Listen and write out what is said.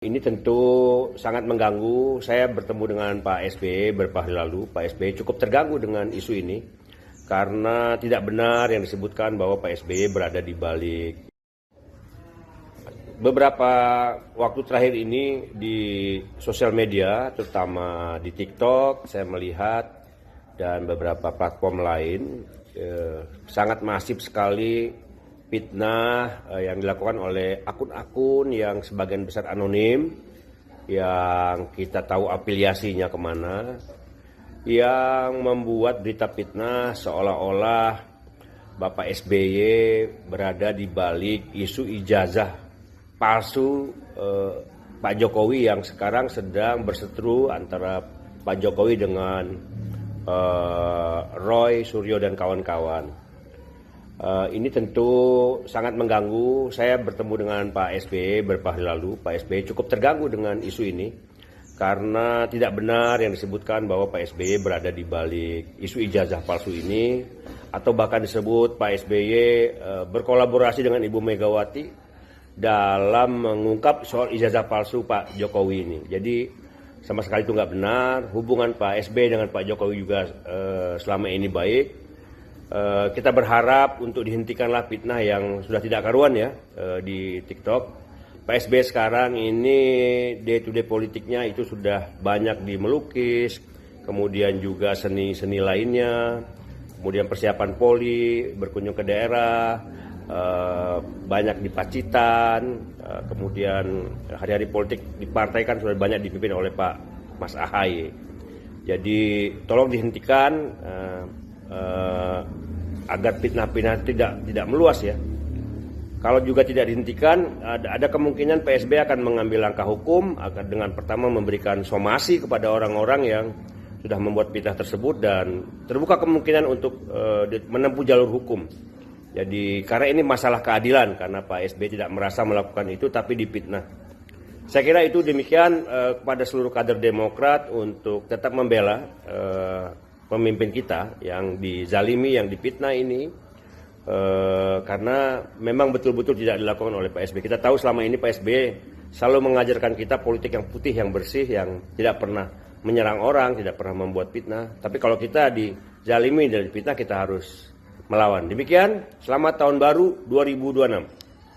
Ini tentu sangat mengganggu. Saya bertemu dengan Pak SBY beberapa hari lalu. Pak SBY cukup terganggu dengan isu ini karena tidak benar yang disebutkan bahwa Pak SBY berada di balik. Beberapa waktu terakhir ini di sosial media, terutama di TikTok, saya melihat dan beberapa platform lain sangat masif sekali fitnah yang dilakukan oleh akun-akun yang sebagian besar anonim, yang kita tahu afiliasinya kemana, yang membuat berita fitnah seolah-olah Bapak SBY berada di balik isu ijazah palsu Pak Jokowi yang sekarang sedang berseteru antara Pak Jokowi dengan Roy Suryo dan kawan-kawan. Ini tentu sangat mengganggu. Saya bertemu dengan Pak SBY beberapa hari lalu. Pak SBY cukup terganggu dengan isu ini karena tidak benar yang disebutkan bahwa Pak SBY berada di balik isu ijazah palsu ini, atau bahkan disebut Pak SBY berkolaborasi dengan Ibu Megawati dalam mengungkap soal ijazah palsu Pak Jokowi ini. Jadi sama sekali itu nggak benar. Hubungan Pak SBY dengan Pak Jokowi juga selama ini baik. Kita berharap untuk dihentikanlah fitnah yang sudah tidak karuan ya di TikTok. Pak SBY sekarang ini day to day politiknya itu sudah banyak di melukis, kemudian juga seni-seni lainnya, kemudian persiapan poli, berkunjung ke daerah, banyak di Pacitan, kemudian hari-hari politik di partai kan sudah banyak dipimpin oleh Pak Mas Ahaye. Jadi tolong dihentikan agar fitnah-fitnah tidak meluas ya. Kalau juga tidak dihentikan, ada kemungkinan PSB akan mengambil langkah hukum akan dengan pertama memberikan somasi kepada orang-orang yang sudah membuat fitnah tersebut, dan terbuka kemungkinan untuk menempuh jalur hukum. Jadi karena ini masalah keadilan, karena Pak SBY tidak merasa melakukan itu tapi difitnah. Saya kira itu demikian kepada seluruh kader Demokrat untuk tetap membela pemimpin kita yang dizalimi, yang difitnah ini, karena memang betul-betul tidak dilakukan oleh Pak SBY. Kita tahu selama ini Pak SBY selalu mengajarkan kita politik yang putih, yang bersih, yang tidak pernah menyerang orang, tidak pernah membuat fitnah. Tapi kalau kita dizalimi dan difitnah, kita harus melawan. Demikian, selamat tahun baru 2026.